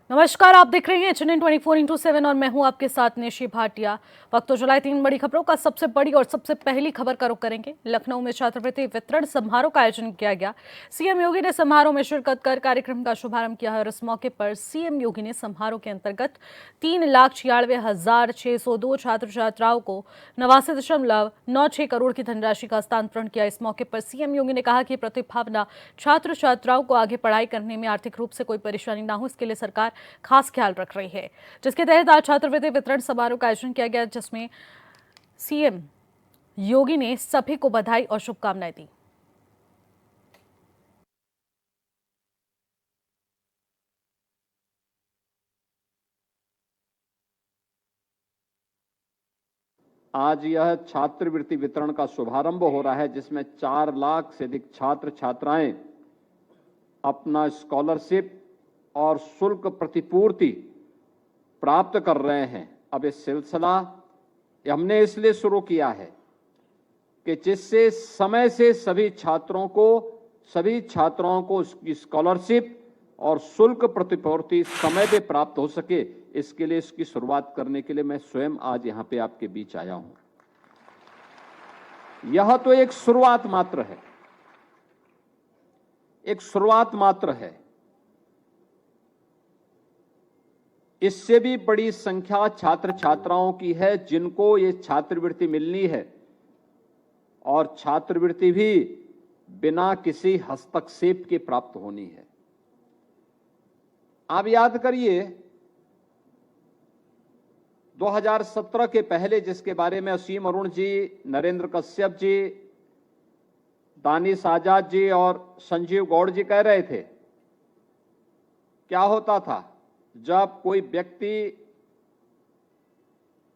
नमस्कार, आप देख रहे हैं HNN 24/7 और मैं हूं आपके साथ निशी भाटिया। वक्त तो जुलाई 3 बड़ी खबरों का सबसे बड़ी और सबसे पहली खबर का रुख करेंगे। लखनऊ में छात्रवृत्ति वितरण समारोह का आयोजन किया गया। सीएम योगी ने समारोह में शिरकत कर कार्यक्रम का शुभारंभ किया है और इस मौके पर सीएम योगी ने समारोह के अंतर्गत 3,96,602 छात्र छात्राओं को 89.96 करोड़ की धनराशि का हस्तांतरण किया। इस मौके पर सीएम योगी ने कहा कि प्रतिभावान छात्र छात्राओं को आगे पढ़ाई करने में आर्थिक रूप से कोई परेशानी न हो, इसके लिए सरकार खास ख्याल रख रही है। जिसके तहत आज छात्रवृत्ति वितरण समारोह का आयोजन किया गया, जिसमें सीएम योगी ने सभी को बधाई और शुभकामनाएं दी। आज यह छात्रवृत्ति वितरण का शुभारंभ हो रहा है, जिसमें 4 लाख से अधिक छात्र छात्राएं अपना स्कॉलरशिप और शुल्क प्रतिपूर्ति प्राप्त कर रहे हैं। अब ये सिलसिला हमने इसलिए शुरू किया है कि जिससे समय से सभी छात्राओं को उसकी स्कॉलरशिप और शुल्क प्रतिपूर्ति समय पे प्राप्त हो सके। इसके लिए इसकी शुरुआत करने के लिए मैं स्वयं आज यहां पे आपके बीच आया हूं। यह तो एक शुरुआत मात्र है, एक शुरुआत मात्र है। इससे भी बड़ी संख्या छात्र छात्राओं की है जिनको ये छात्रवृत्ति मिलनी है, और छात्रवृत्ति भी बिना किसी हस्तक्षेप के प्राप्त होनी है। आप याद करिए 2017 के पहले, जिसके बारे में असीम अरुण जी, नरेंद्र कश्यप जी, दानिश आजाद जी और संजीव गौड़ जी कह रहे थे, क्या होता था जब कोई व्यक्ति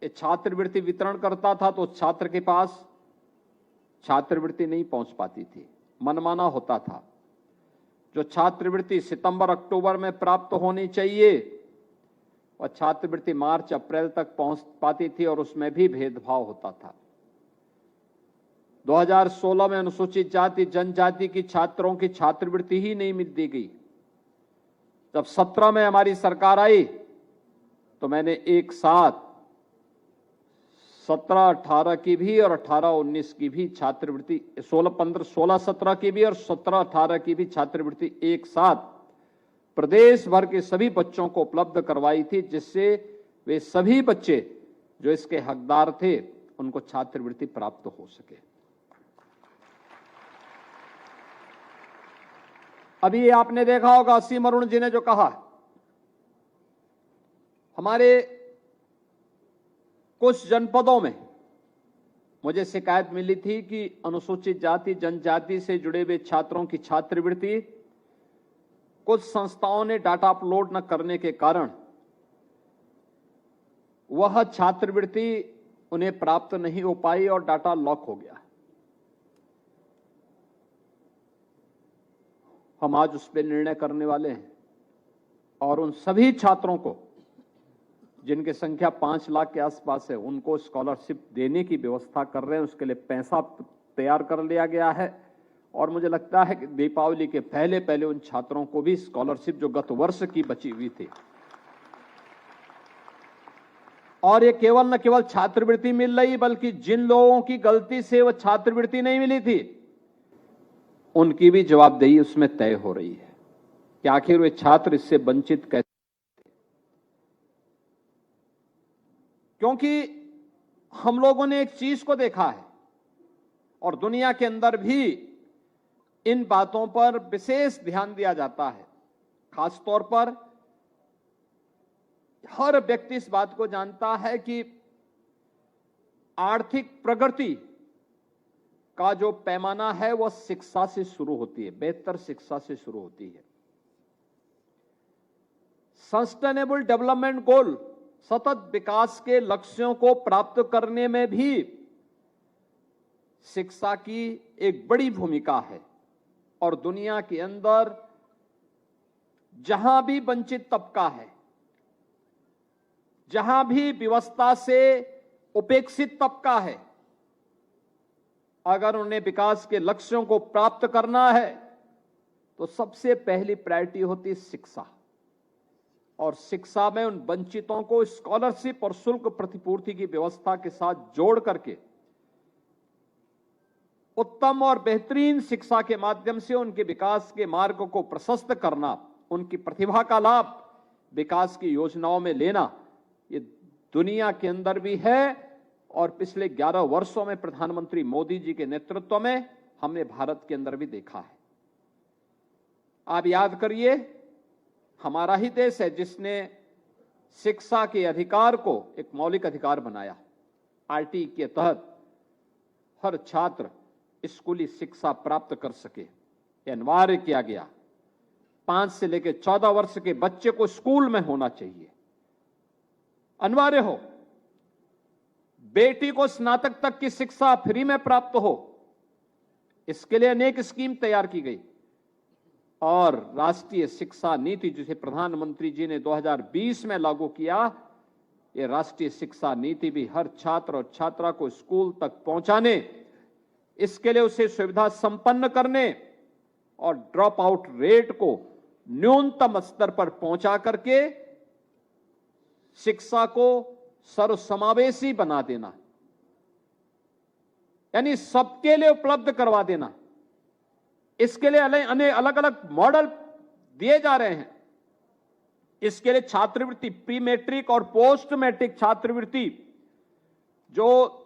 छात्रवृत्ति वितरण करता था तो छात्र के पास छात्रवृत्ति नहीं पहुंच पाती थी, मनमाना होता था। जो छात्रवृत्ति सितंबर अक्टूबर में प्राप्त होनी चाहिए और छात्रवृत्ति मार्च अप्रैल तक पहुंच पाती थी, और उसमें भी भेदभाव होता था। 2016 में अनुसूचित जाति जनजाति की छात्रों की छात्रवृत्ति ही नहीं मिल दी गई। जब 17 में हमारी सरकार आई तो मैंने एक साथ 17-18 की भी और 18-19 की भी छात्रवृत्ति, 16-17 की भी और 17-18 की भी छात्रवृत्ति एक साथ प्रदेश भर के सभी बच्चों को उपलब्ध करवाई थी, जिससे वे सभी बच्चे जो इसके हकदार थे उनको छात्रवृत्ति प्राप्त हो सके। अभी आपने देखा होगा असीम अरुण जी ने जो कहा, हमारे कुछ जनपदों में मुझे शिकायत मिली थी कि अनुसूचित जाति जनजाति से जुड़े हुए छात्रों की छात्रवृत्ति कुछ संस्थाओं ने डाटा अपलोड न करने के कारण वह छात्रवृत्ति उन्हें प्राप्त नहीं हो पाई और डाटा लॉक हो गया। हम आज उस पर निर्णय करने वाले हैं और उन सभी छात्रों को, जिनकी संख्या 5 लाख के आसपास है, उनको स्कॉलरशिप देने की व्यवस्था कर रहे हैं। उसके लिए पैसा तैयार कर लिया गया है और मुझे लगता है कि दीपावली के पहले पहले उन छात्रों को भी स्कॉलरशिप जो गत वर्ष की बची हुई थी, और ये केवल न केवल छात्रवृत्ति मिल रही, बल्कि जिन लोगों की गलती से वह छात्रवृत्ति नहीं मिली थी उनकी भी जवाबदेही उसमें तय हो रही है कि आखिर वे छात्र इससे वंचित कैसे। क्योंकि हम लोगों ने एक चीज को देखा है और दुनिया के अंदर भी इन बातों पर विशेष ध्यान दिया जाता है। खासतौर पर हर व्यक्ति इस बात को जानता है कि आर्थिक प्रगति का जो पैमाना है वह शिक्षा से शुरू होती है, बेहतर शिक्षा से शुरू होती है। सस्टेनेबल डेवलपमेंट गोल, सतत विकास के लक्ष्यों को प्राप्त करने में भी शिक्षा की एक बड़ी भूमिका है। और दुनिया के अंदर जहां भी वंचित तबका है, जहां भी व्यवस्था से उपेक्षित तबका है, अगर उन्हें विकास के लक्ष्यों को प्राप्त करना है तो सबसे पहली प्रायोरिटी होती है शिक्षा। और शिक्षा में उन वंचितों को स्कॉलरशिप और शुल्क प्रतिपूर्ति की व्यवस्था के साथ जोड़ करके उत्तम और बेहतरीन शिक्षा के माध्यम से उनके विकास के मार्ग को प्रशस्त करना, उनकी प्रतिभा का लाभ विकास की योजनाओं में लेना, ये दुनिया के अंदर भी है और पिछले 11 वर्षों में प्रधानमंत्री मोदी जी के नेतृत्व में हमने भारत के अंदर भी देखा है। आप याद करिए, हमारा ही देश है जिसने शिक्षा के अधिकार को एक मौलिक अधिकार बनाया। आरटी के तहत हर छात्र स्कूली शिक्षा प्राप्त कर सके, यह अनिवार्य किया गया। 5 से लेकर 14 वर्ष के बच्चे को स्कूल में होना चाहिए, अनिवार्य हो। बेटी को स्नातक तक की शिक्षा फ्री में प्राप्त हो, इसके लिए अनेक स्कीम तैयार की गई। और राष्ट्रीय शिक्षा नीति जिसे प्रधानमंत्री जी ने 2020 में लागू किया, ये राष्ट्रीय शिक्षा नीति भी हर छात्र और छात्रा को स्कूल तक पहुंचाने, इसके लिए उसे सुविधा संपन्न करने और ड्रॉप आउट रेट को न्यूनतम स्तर पर पहुंचा करके शिक्षा को सर्वसमावेशी बना देना, यानी सबके लिए उपलब्ध करवा देना। इसके लिए अलग अलग मॉडल दिए जा रहे हैं। इसके लिए छात्रवृत्ति, प्री मैट्रिक और पोस्ट मैट्रिक छात्रवृत्ति, जो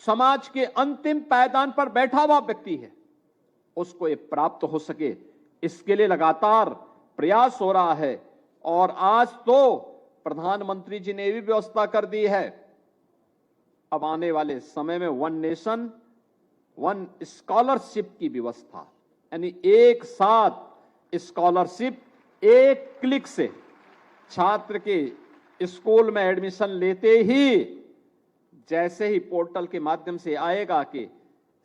समाज के अंतिम पायदान पर बैठा हुआ व्यक्ति है, उसको ये प्राप्त हो सके, इसके लिए लगातार प्रयास हो रहा है। और आज तो प्रधानमंत्री जी ने भी व्यवस्था कर दी है, अब आने वाले समय में 1 नेशन 1 स्कॉलरशिप की व्यवस्था, यानी एक साथ स्कॉलरशिप एक क्लिक से छात्र के स्कूल में एडमिशन लेते ही, जैसे ही पोर्टल के माध्यम से आएगा कि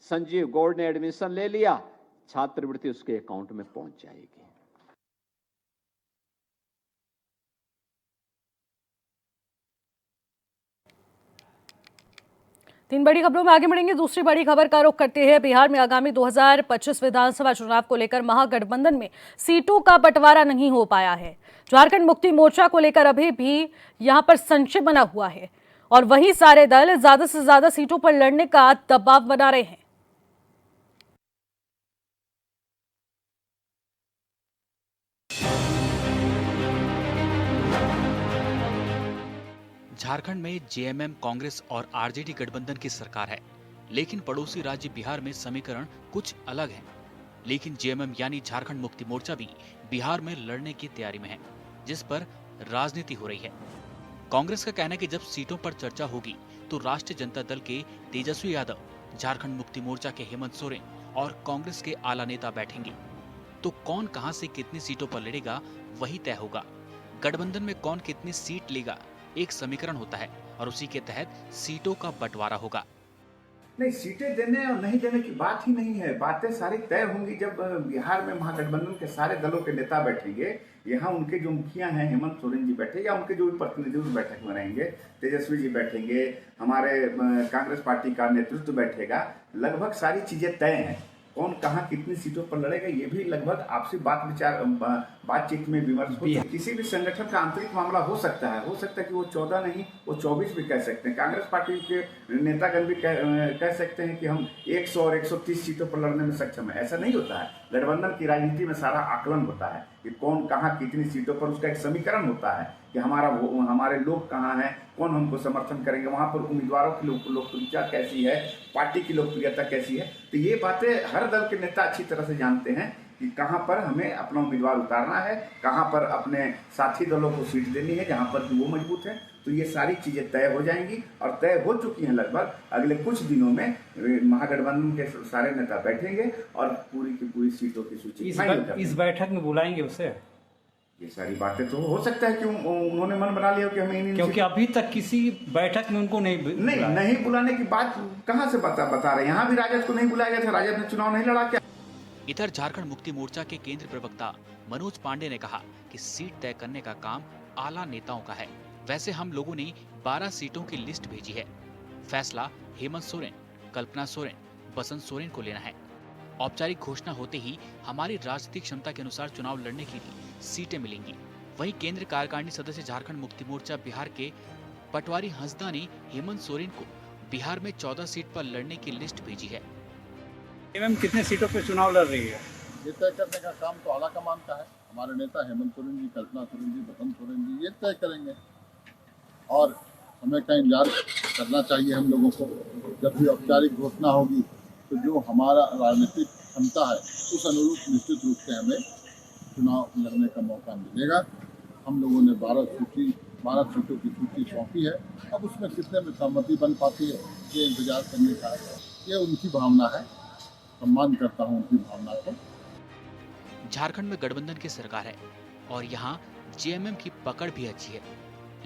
संजीव गौड़ ने एडमिशन ले लिया, छात्रवृत्ति उसके अकाउंट में पहुंच जाएगी। तीन बड़ी खबरों में आगे बढ़ेंगे। दूसरी बड़ी खबर का रुख करते हैं। बिहार में आगामी 2025 विधानसभा चुनाव को लेकर महागठबंधन में सीटों का बंटवारा नहीं हो पाया है। झारखंड मुक्ति मोर्चा को लेकर अभी भी यहां पर संशय बना हुआ है और वही सारे दल ज्यादा से ज्यादा सीटों पर लड़ने का दबाव बना रहे हैं। झारखंड में जेएमएम, कांग्रेस और आरजेडी गठबंधन की सरकार है, लेकिन पड़ोसी राज्य बिहार में समीकरण कुछ अलग है। लेकिन जेएमएम यानी झारखंड मुक्ति मोर्चा भी बिहार में लड़ने की तैयारी में है, जिस पर राजनीति हो रही है। कांग्रेस का कहना है कि जब सीटों पर चर्चा होगी तो राष्ट्रीय जनता दल के तेजस्वी यादव, झारखंड मुक्ति मोर्चा के हेमंत सोरेन और कांग्रेस के आला नेता बैठेंगे, तो कौन कहां से कितनी सीटों पर लड़ेगा वही तय होगा। गठबंधन में कौन कितनी सीट लेगा एक समीकरण होता है और उसी के तहत सीटों का बंटवारा होगा। नहीं, सीटें देने और नहीं देने की बात ही नहीं है। बातें सारी तय होंगी जब बिहार में महागठबंधन के सारे दलों के नेता बैठेंगे। यहाँ उनके जो मुखिया हैं हेमंत सोरेन जी बैठे, या उनके जो भी प्रतिनिधि उस बैठक में रहेंगे, तेजस्वी जी बैठेंगे, हमारे कांग्रेस पार्टी का नेतृत्व बैठेगा। लगभग सारी चीजें तय हैं। कौन कहाँ कितनी सीटों पर लड़ेगा ये भी लगभग आपसी बातचीत में विमर्श हो। किसी भी संगठन का आंतरिक मामला हो सकता है कि वो 14 नहीं वो 24 भी कह सकते हैं। कांग्रेस पार्टी के नेतागण भी कह सकते हैं कि हम 100 और 130 सीटों पर लड़ने में सक्षम है। ऐसा नहीं होता है। गठबंधन की राजनीति में सारा आकलन होता है कि कौन कहाँ कितनी सीटों पर, उसका एक समीकरण होता है कि हमारे लोग कहाँ हैं, कौन हमको समर्थन करेंगे, वहाँ पर उम्मीदवारों की लोकप्रियता कैसी है, पार्टी की लोकप्रियता कैसी है। तो ये बातें हर दल के नेता अच्छी तरह से जानते हैं कि कहाँ पर हमें अपना उम्मीदवार उतारना है, कहाँ पर अपने साथी दलों को सीट देनी है जहाँ पर वो मजबूत है। तो ये सारी चीजें तय हो जाएंगी और तय हो चुकी हैं। लगभग अगले कुछ दिनों में महागठबंधन के सारे नेता बैठेंगे और पूरी की पूरी सीटों की सूची इस बैठक में बुलाएंगे उसे। ये सारी बातें तो हो सकता है कि उन्होंने मन बना लिया कि हमें, क्योंकि अभी तक किसी बैठक में उनको नहीं बुलाने की बात कहाँ से बता रहे हैं। यहाँ भी राजद को नहीं बुलाया गया था, राजद ने चुनाव नहीं लड़ा क्या। इधर झारखंड मुक्ति मोर्चा के केंद्रीय प्रवक्ता मनोज पांडे ने कहा कि सीट तय करने का काम आला नेताओं का है। वैसे हम लोगों ने 12 सीटों की लिस्ट भेजी है। फैसला हेमंत सोरेन, कल्पना सोरेन, बसंत सोरेन को लेना है। औपचारिक घोषणा होते ही हमारी राजनीतिक क्षमता के अनुसार चुनाव लड़ने के लिए सीटें मिलेंगी। वहीं केंद्र कार्यकारिणी सदस्य झारखंड मुक्ति मोर्चा बिहार के पटवारी हंसदा ने हेमंत सोरेन को बिहार में 14 सीट पर लड़ने की लिस्ट भेजी है। मैम कितने सीटों पे चुनाव लड़ रही है? ये तय करने का काम तो आलाकमान का है। हमारे नेता हेमंत सोरेन जी, कल्पना सोरेन जी, बसंत सोरेन जी ये तय करेंगे और हमें का इंतजार करना चाहिए हम लोगों को। जब भी औपचारिक घोषणा होगी तो जो हमारा राजनीतिक क्षमता है उस अनुरूप निश्चित रूप से हमें चुनाव लड़ने का मौका मिलेगा। हम लोगों ने 12 सीटों की सूची सौंपी है। अब उसमें कितने में सहमति बन पाती है ये इंतजार करने का ये उनकी भावना है। सम्मान करता हूँ उनकी भावना को। झारखंड में गठबंधन की सरकार है और यहाँ जेएमएम की पकड़ भी अच्छी है,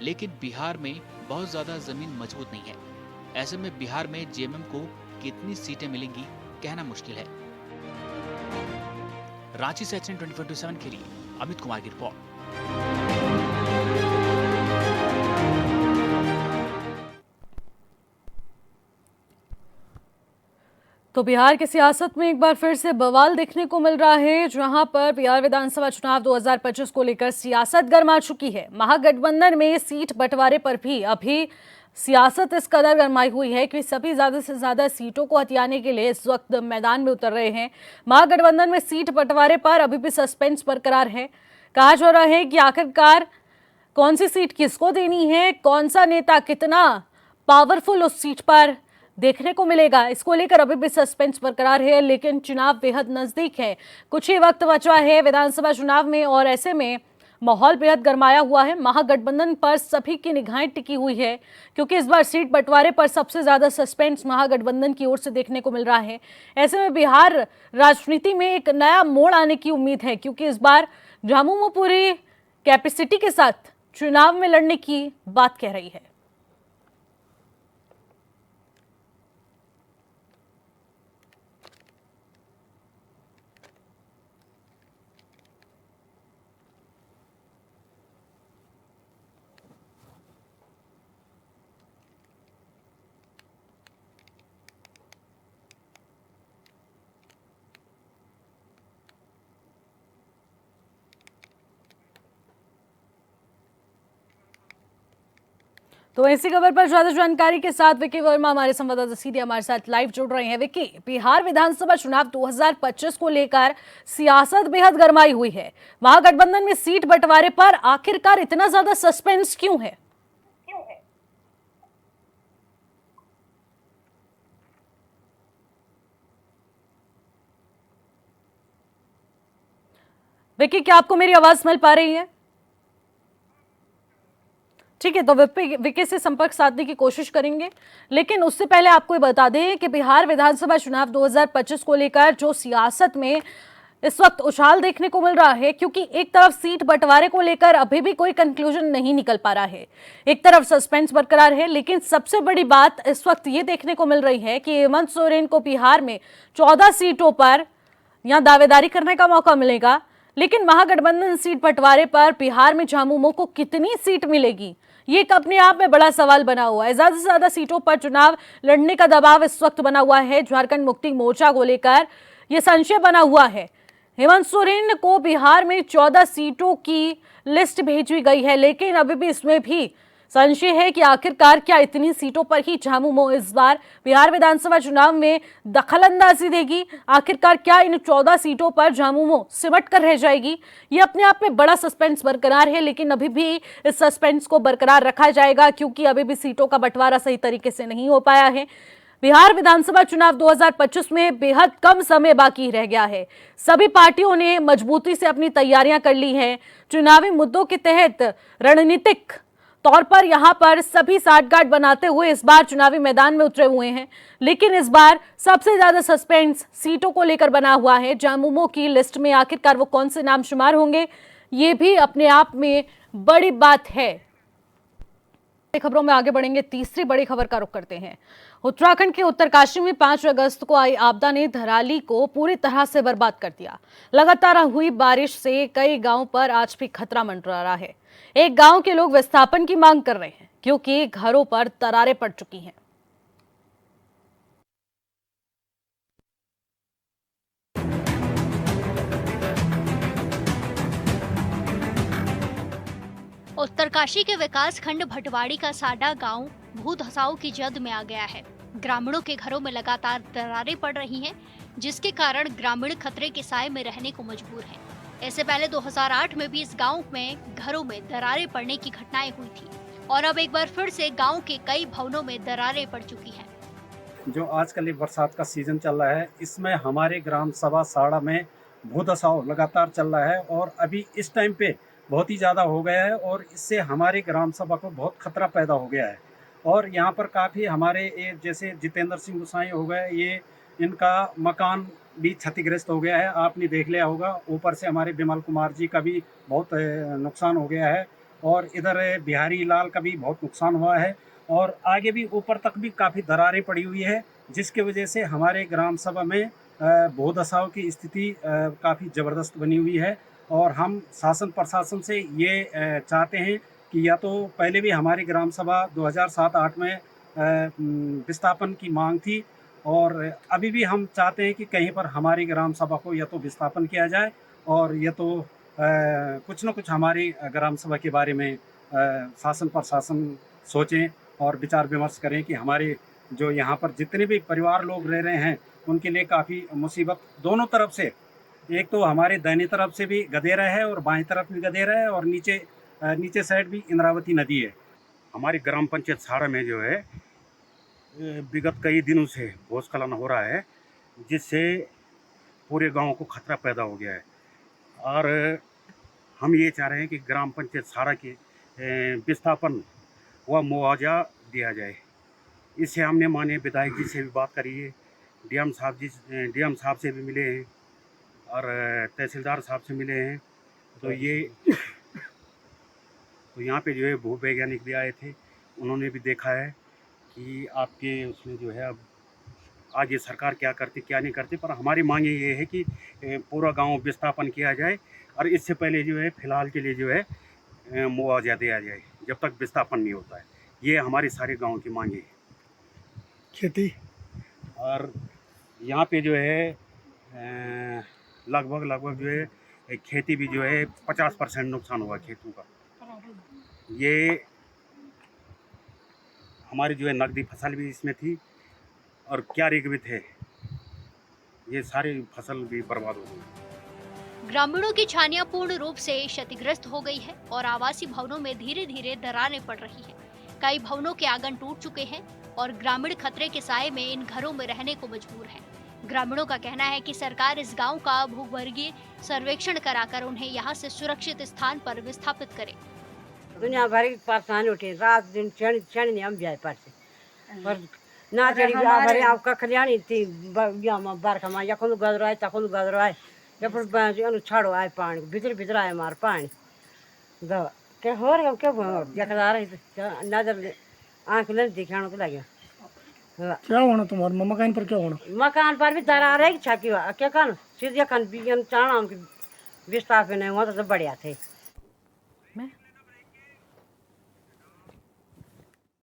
लेकिन बिहार में बहुत ज्यादा जमीन मजबूत नहीं है। ऐसे में बिहार में जेएमएम को कितनी सीटें मिलेंगी कहना मुश्किल है। रांची से HN 24/7 के लिए अमित कुमार की रिपोर्ट। तो बिहार की सियासत में एक बार फिर से बवाल देखने को मिल रहा है, जहां पर बिहार विधानसभा चुनाव 2025 को लेकर सियासत गर्मा चुकी है। महागठबंधन में सीट बंटवारे पर भी अभी सियासत इस कदर गरमाई हुई है कि सभी ज्यादा से ज्यादा सीटों को हथियाने के लिए इस वक्त मैदान में उतर रहे हैं। महागठबंधन में सीट बंटवारे पर अभी भी सस्पेंस बरकरार है। कहा जा रहा है कि आखिरकार कौन सी सीट किसको देनी है, कौन सा नेता कितना पावरफुल उस सीट पर देखने को मिलेगा, इसको लेकर अभी भी सस्पेंस बरकरार है। लेकिन चुनाव बेहद नजदीक है, कुछ ही वक्त बचा है विधानसभा चुनाव में और ऐसे में माहौल बेहद गरमाया हुआ है। महागठबंधन पर सभी की निगाहें टिकी हुई है क्योंकि इस बार सीट बंटवारे पर सबसे ज्यादा सस्पेंस महागठबंधन की ओर से देखने को मिल रहा है। ऐसे में बिहार राजनीति में एक नया मोड़ आने की उम्मीद है क्योंकि इस बार झामुमो पूरी कैपेसिटी के साथ चुनाव में लड़ने की बात कह रही है। तो ऐसी खबर पर ज्यादा जानकारी के साथ विकी वर्मा हमारे संवाददाता सीधे हमारे साथ लाइव जुड़ रहे हैं। विकी, बिहार विधानसभा चुनाव 2025 को लेकर सियासत बेहद गरमाई हुई है। महागठबंधन में सीट बंटवारे पर आखिरकार इतना ज्यादा सस्पेंस क्यों है? विकी, क्या आपको मेरी आवाज मिल पा रही है? ठीक है, तो विकी से संपर्क साधने की कोशिश करेंगे, लेकिन उससे पहले आपको ये बता दें कि बिहार विधानसभा चुनाव 2025 को लेकर जो सियासत में इस वक्त उछाल देखने को मिल रहा है, क्योंकि एक तरफ सीट बंटवारे को लेकर अभी भी कोई कंक्लूजन नहीं निकल पा रहा है, एक तरफ सस्पेंस बरकरार है, लेकिन सबसे बड़ी बात इस वक्त ये देखने को मिल रही है कि हेमंत सोरेन को बिहार में 14 सीटों पर यहां दावेदारी करने का मौका मिलेगा। लेकिन महागठबंधन सीट बंटवारे पर बिहार में झामुमो को कितनी सीट मिलेगी, ये एक अपने आप में बड़ा सवाल बना हुआ है। ज्यादा से ज्यादा सीटों पर चुनाव लड़ने का दबाव इस वक्त बना हुआ है। झारखंड मुक्ति मोर्चा को लेकर यह संशय बना हुआ है। हेमंत सोरेन को बिहार में 14 सीटों की लिस्ट भेजी गई है, लेकिन अभी भी इसमें भी संशय है कि आखिरकार क्या इतनी सीटों पर ही झामुमो इस बार बिहार विधानसभा चुनाव में दखलंदाजी देगी। आखिरकार क्या इन 14 सीटों पर झामुमो सिमट कर रह जाएगी, ये अपने आप में बड़ा सस्पेंस बरकरार है। लेकिन अभी भी इस सस्पेंस को बरकरार रखा जाएगा क्योंकि अभी भी सीटों का बंटवारा सही तरीके से नहीं हो पाया है। बिहार विधानसभा चुनाव 2025 में बेहद कम समय बाकी रह गया है। सभी पार्टियों ने मजबूती से अपनी तैयारियां कर ली हैं। चुनावी मुद्दों के तहत रणनीतिक तौर पर यहां पर सभी साठगांठ बनाते हुए इस बार चुनावी मैदान में उतरे हुए हैं। लेकिन इस बार सबसे ज्यादा सस्पेंस सीटों को लेकर बना हुआ है। झामुमो की लिस्ट में आखिरकार वो कौन से नाम शुमार होंगे, ये भी अपने आप में बड़ी बात है। खबरों में आगे बढ़ेंगे, तीसरी बड़ी खबर का रुख करते हैं। उत्तराखंड के उत्तरकाशी में 5 अगस्त को आई आपदा ने धराली को पूरी तरह से बर्बाद कर दिया। लगातार हुई बारिश से कई गांवों पर आज भी खतरा मंडरा रहा है। एक गांव के लोग विस्थापन की मांग कर रहे हैं क्योंकि घरों पर दरारें पड़ चुकी हैं। उत्तरकाशी के विकास खंड भटवाड़ी का साडा गांव भू धसाव की जद में आ गया है। ग्रामीणों के घरों में लगातार दरारें पड़ रही हैं, जिसके कारण ग्रामीण खतरे के साए में रहने को मजबूर हैं। इससे पहले 2008 में भी इस गांव में घरों में दरारें पड़ने की घटनाएं हुई थी और अब एक बार फिर से गांव के कई भवनों में दरारें पड़ चुकी हैं। जो आजकल ये बरसात का सीजन चल रहा है, इसमें हमारे ग्राम सभा साड़ा में भूदसाव लगातार चल रहा है और अभी इस टाइम पे बहुत ही ज़्यादा हो गया है और इससे हमारे ग्राम सभा को बहुत खतरा पैदा हो गया है। और यहाँ पर काफ़ी हमारे ये जैसे जितेंद्र सिंह गुसाई हो गए, ये इनका मकान भी क्षतिग्रस्त हो गया है, आपने देख लिया होगा। ऊपर से हमारे बिमल कुमार जी का भी बहुत नुकसान हो गया है और इधर बिहारी लाल का भी बहुत नुकसान हुआ है और आगे भी ऊपर तक भी काफ़ी दरारें पड़ी हुई है, जिसके वजह से हमारे ग्राम सभा में भूदसाव की स्थिति काफ़ी ज़बरदस्त बनी हुई है। और हम शासन प्रशासन से ये चाहते हैं कि या तो पहले भी हमारी ग्राम सभा 2007-8 में विस्थापन की मांग थी और अभी भी हम चाहते हैं कि कहीं पर हमारी ग्राम सभा को या तो विस्थापन किया जाए और या तो कुछ न कुछ हमारी ग्राम सभा के बारे में शासन प्रशासन सोचें और विचार विमर्श करें कि हमारे जो यहाँ पर जितने भी परिवार लोग रह रहे हैं उनके लिए काफ़ी मुसीबत दोनों तरफ से, एक तो हमारे दाहिनी तरफ से भी गधेरा है और बाएं तरफ भी गधेरा है और नीचे साइड भी इंद्रावती नदी है। हमारी ग्राम पंचायत साड़ा में जो है विगत कई दिनों से भूस्खलन हो रहा है, जिससे पूरे गांव को खतरा पैदा हो गया है और हम ये चाह रहे हैं कि ग्राम पंचायत साड़ा के विस्थापन व मुआवजा दिया जाए। इससे हमने माननीय विधायक जी से भी बात करी है, डीएम साहब से भी मिले हैं और तहसीलदार साहब से मिले हैं। तो यहाँ पे जो है भू वैज्ञानिक भी आए थे, उन्होंने भी देखा है कि आपके उसमें जो है अब आगे सरकार क्या करती क्या नहीं करती, पर हमारी मांग ये है कि पूरा गांव विस्थापन किया जाए और इससे पहले जो है फ़िलहाल के लिए जो है मुआवजा दिया जाए जब तक विस्थापन नहीं होता है। ये हमारी सारे गांव की मांग है। खेती और यहाँ पे जो है लगभग जो है खेती भी जो है 50% नुकसान हुआ खेतों का। ये हमारी जो है नकदी फसल भी इसमें थी और क्यारी भी थे, ये सारी फसल भी बर्बाद हो गई। ग्रामीणों की छानियां पूर्ण रूप से क्षतिग्रस्त हो गई है और आवासीय भवनों में धीरे धीरे दरारें पड़ रही हैं। कई भवनों के आंगन टूट चुके हैं और ग्रामीण खतरे के साए में इन घरों में रहने को मजबूर हैं। ग्रामीणों का कहना है कि सरकार इस गांव का भूवर्गीय सर्वेक्षण कराकर उन्हें यहां से सुरक्षित स्थान पर विस्थापित करे। दुनिया भर की परेशानी उठी, रात दिन चढ़ नहीं हम जाए पर ना चढ़ी भरे आपका कल्याणी थी बरखा में यखन गदर आए तखन गदर आए जब छाड़ो आए पानी भीतर आए मार पानी के हो रहे क्या देखदार नजर आँख नहीं दिखाने को लगे। क्या होना तुम्हारे मकान पर, क्या होना मकान पर भी दरार है छकी क्या कन सीधे कन चाणा विस्थापन है वहाँ तो बढ़िया थे।